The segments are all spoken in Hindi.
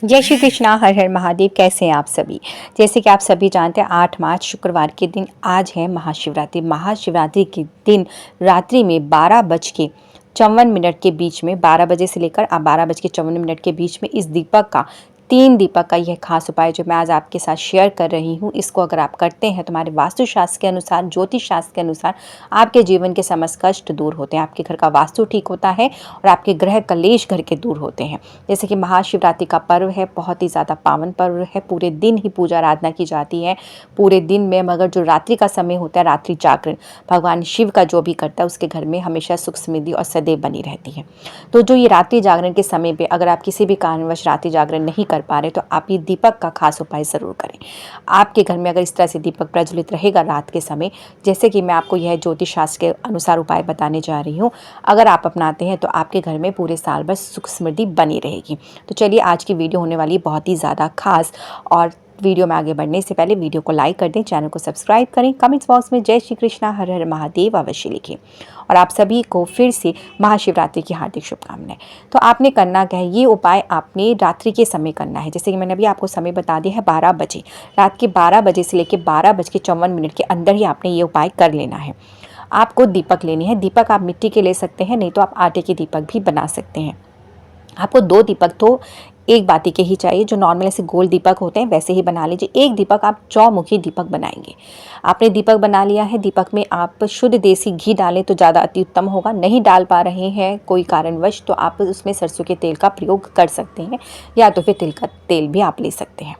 जय श्री कृष्णा, हर हर महादेव। कैसे हैं आप सभी। जैसे कि आप सभी जानते हैं 8 मार्च शुक्रवार के दिन आज है महाशिवरात्रि। महाशिवरात्रि के दिन रात्रि में 12:54 के बीच में 12 बजे से लेकर 12:54 के बीच में इस दीपक का 3 दीपक का यह खास उपाय जो मैं आज आपके साथ शेयर कर रही हूँ, इसको अगर आप करते हैं तो हमारे वास्तुशास्त्र के अनुसार, ज्योतिष शास्त्र के अनुसार आपके जीवन के समस्त कष्ट दूर होते हैं, आपके घर का वास्तु ठीक होता है और आपके ग्रह कलेश घर के दूर होते हैं। जैसे कि महाशिवरात्रि का पर्व है, बहुत ही ज़्यादा पावन पर्व है। पूरे दिन ही पूजा आराधना की जाती है, पूरे दिन में, मगर जो रात्रि का समय होता है, रात्रि जागरण, भगवान शिव का जो भी करता है उसके घर में हमेशा सुख समृद्धि और सदैव बनी रहती है। तो जो ये रात्रि जागरण के समय पे अगर आप किसी भी कारणवश रात्रि जागरण नहीं कर पा रहे तो आप ये दीपक का खास उपाय ज़रूर करें। आपके घर में अगर इस तरह से दीपक प्रज्वलित रहेगा रात के समय, जैसे कि मैं आपको यह ज्योतिष शास्त्र के अनुसार उपाय बताने जा रही हूँ, अगर आप अपनाते हैं तो आपके घर में पूरे साल भर सुख समृद्धि बनी रहेगी। तो चलिए, आज की वीडियो होने वाली बहुत ही ज़्यादा खास, और वीडियो में आगे बढ़ने से पहले वीडियो को लाइक कर दें, चैनल को सब्सक्राइब करें, कमेंट्स बॉक्स में जय श्री कृष्णा, हर हर महादेव अवश्य लिखें। और आप सभी को फिर से महाशिवरात्रि की हार्दिक शुभकामनाएं। तो आपने करना क्या है, ये उपाय आपने रात्रि के समय करना है। जैसे कि मैंने अभी आपको समय बता दिया है 12 बजे, रात के 12 बजे से लेकर 12:54 के अंदर ही आपने ये उपाय कर लेना है। आपको दीपक लेनी है। दीपक आप मिट्टी के ले सकते हैं, नहीं तो आप आटे के दीपक भी बना सकते हैं। आपको 2 दीपक तो एक बाती के ही चाहिए, जो नॉर्मल ऐसे गोल दीपक होते हैं वैसे ही बना लीजिए। एक दीपक आप चौमुखी दीपक बनाएंगे। आपने दीपक बना लिया है, दीपक में आप शुद्ध देसी घी डालें तो ज़्यादा अति उत्तम होगा। नहीं डाल पा रहे हैं कोई कारणवश तो आप उसमें सरसों के तेल का प्रयोग कर सकते हैं, या तो फिर तिल का तेल भी आप ले सकते हैं।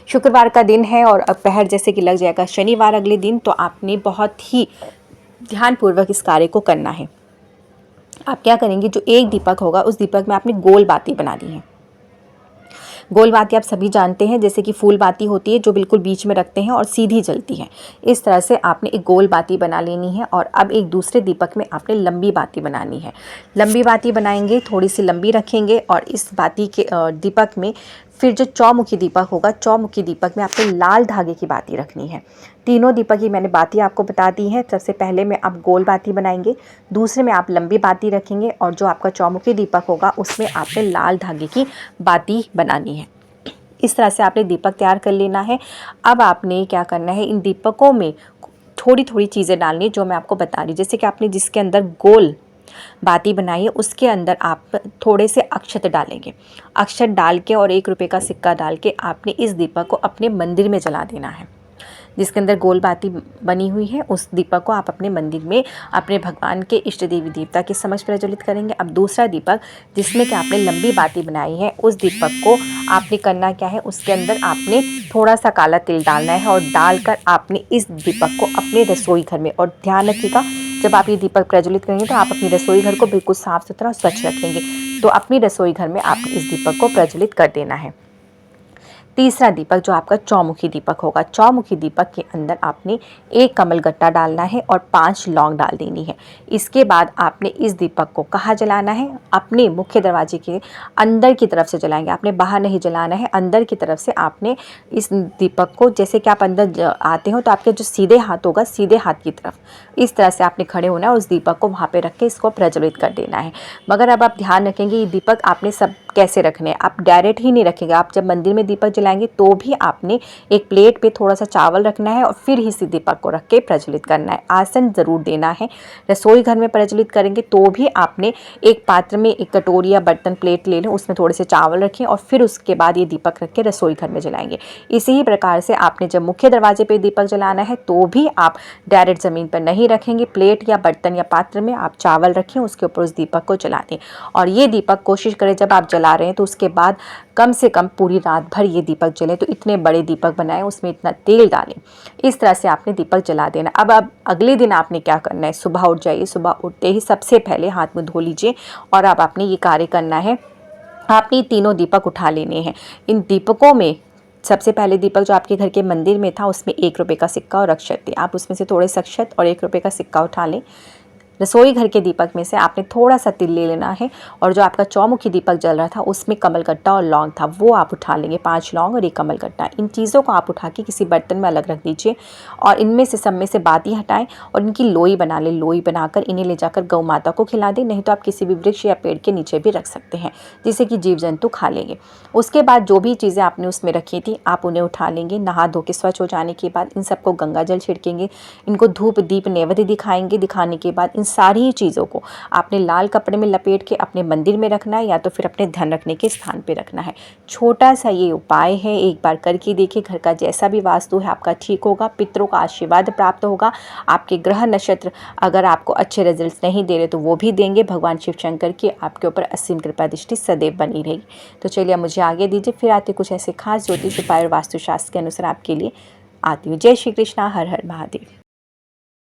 शुक्रवार का दिन है और पहर जैसे कि लग जाएगा शनिवार अगले दिन, तो आपने बहुत ही ध्यानपूर्वक इस कार्य को करना है। आप क्या करेंगे, जो एक दीपक होगा उस दीपक में आपने गोल बाती बना दी है। गोल बाती आप सभी जानते हैं, जैसे कि फूल बाती होती है जो बिल्कुल बीच में रखते हैं और सीधी जलती है। इस तरह से आपने एक गोल बाती बना लेनी है। और अब एक दूसरे दीपक में आपने लंबी बाती बनानी है। लंबी बाती बनाएंगे, थोड़ी सी लंबी रखेंगे, और इस बाती के दीपक में फिर जो चौमुखी दीपक होगा, चौमुखी दीपक में आपको लाल धागे की बाती रखनी है। तीनों दीपक की मैंने बाती आपको बता दी है। सबसे पहले में आप गोल बाती बनाएंगे, दूसरे में आप लंबी बाती रखेंगे, और जो आपका चौमुखी दीपक होगा उसमें आपने लाल धागे की बाती बनानी है। इस तरह से आपने दीपक तैयार कर लेना है। अब आपने क्या करना है, इन दीपकों में थोड़ी थोड़ी चीज़ें डालनी है जो मैं आपको बता रही हूँ। जैसे कि आपने जिसके अंदर गोल बाती बनाई है उसके अंदर आप थोड़े से अक्षत डालेंगे। अक्षत डाल के और 1 रुपये का सिक्का डाल के आपने इस दीपक को अपने मंदिर में जला देना है। जिसके अंदर गोल बाती बनी हुई है उस दीपक को आप अपने मंदिर में अपने भगवान के इष्ट देवी देवता के समक्ष प्रज्वलित करेंगे। अब दूसरा दीपक जिसमें कि आपने लंबी बाती बनाई है, उस दीपक को आपने करना क्या है, उसके अंदर आपने थोड़ा सा काला तिल डालना है, और डालकर आपने इस दीपक को अपने रसोई घर में, और ध्यान रखिएगा जब आप ये दीपक प्रज्वलित करेंगे तो आप अपनी रसोई घर को बिल्कुल साफ सुथरा और स्वच्छ रखेंगे। तो अपनी रसोई घर में आपने इस दीपक को प्रज्वलित कर देना है। तीसरा दीपक जो आपका चौमुखी दीपक होगा, चौमुखी दीपक के अंदर आपने 1 कमल गट्टा डालना है और 5 लौंग डाल देनी है। इसके बाद आपने इस दीपक को कहाँ जलाना है, अपने मुख्य दरवाजे के अंदर की तरफ से जलाएंगे। आपने बाहर नहीं जलाना है, अंदर की तरफ से आपने इस दीपक को, जैसे कि आप अंदर आते हो तो आपके जो सीधे हाथ होगा, सीधे हाथ की तरफ इस तरह से आपने खड़े होना है और उस दीपक को वहाँ पे रख के इसको प्रज्वलित कर देना है। मगर अब आप ध्यान रखेंगे, ये दीपक आपने सब कैसे रखने हैं, आप डायरेक्ट ही नहीं रखेंगे। आप जब मंदिर में दीपक जलाएंगे तो भी आपने एक प्लेट पे थोड़ा सा चावल रखना है और फिर ही इस दीपक को रख के प्रज्वलित करना है। आसन ज़रूर देना है। रसोई घर में प्रज्वलित करेंगे तो भी आपने एक पात्र में, एक कटोरी या बर्तन प्लेट ले लें, उसमें थोड़े से चावल रखें और फिर उसके बाद ये दीपक रख के रसोई घर में जलाएंगे। इसी ही प्रकार से आपने जब मुख्य दरवाजे पर दीपक जलाना है तो भी आप डायरेक्ट ज़मीन पर नहीं रखेंगे, प्लेट या बर्तन या पात्र में आप चावल रखें, उसके ऊपर उस दीपक को जला दें। और ये दीपक कोशिश करें जब आप जला रहे हैं तो उसके बाद कम से कम पूरी रात भर ये दीपक जले। तो इतने बड़े दीपक बनाएं, उसमें इतना तेल डालें, इस तरह से आपने दीपक जला देना। अब अगले दिन आपने क्या करना है, सुबह उठ जाइए, सुबह उठते ही सबसे पहले हाथ मुंह धो लीजिए, और अब आपने ये कार्य करना है। आपने तीनों दीपक उठा लेने हैं। इन दीपकों में सबसे पहले दीपक जो आपके घर के मंदिर में था उसमें 1 रुपये का सिक्का और अक्षत थे, आप उसमें से थोड़े से अक्षत और 1 रुपये का सिक्का उठा लें। रसोई घर के दीपक में से आपने थोड़ा सा तिल ले लेना है और जो आपका चौमुखी दीपक जल रहा था उसमें कमलगट्टा और लौंग था, वो आप उठा लेंगे, 5 लौंग और 1 कमलगट्टा। इन चीज़ों को आप उठा के किसी बर्तन में अलग रख दीजिए और इनमें से सब में से बाती हटाएं और इनकी लोई बना लें। लोई बनाकर इन्हें ले जाकर गौ माता को खिला दें, नहीं तो आप किसी भी वृक्ष या पेड़ के नीचे भी रख सकते हैं, जिससे कि जीव जंतु खा लेंगे। उसके बाद जो भी चीज़ें आपने उसमें रखी थी आप उन्हें उठा लेंगे। नहा धो के स्वच्छ हो जाने के बाद इन सबको गंगा जल छिड़केंगे, इनको धूप दीप नैवेद्य दिखाएंगे। दिखाने के बाद इन सारी चीज़ों को आपने लाल कपड़े में लपेट के अपने मंदिर में रखना है या तो फिर अपने धन रखने के स्थान पे रखना है। छोटा सा ये उपाय है, एक बार करके देखिए, घर का जैसा भी वास्तु है आपका ठीक होगा, पितरों का आशीर्वाद प्राप्त होगा। आपके ग्रह नक्षत्र अगर आपको अच्छे रिजल्ट्स नहीं दे रहे तो वो भी देंगे। भगवान शिव शंकर की आपके ऊपर असीम कृपा दृष्टि सदैव बनी रहेगी। तो चलिए मुझे आगे दीजिए, फिर आते कुछ ऐसे खास ज्योतिष उपाय और वास्तुशास्त्र के अनुसार आपके लिए आती हूँ। जय श्री कृष्णा, हर हर महादेव।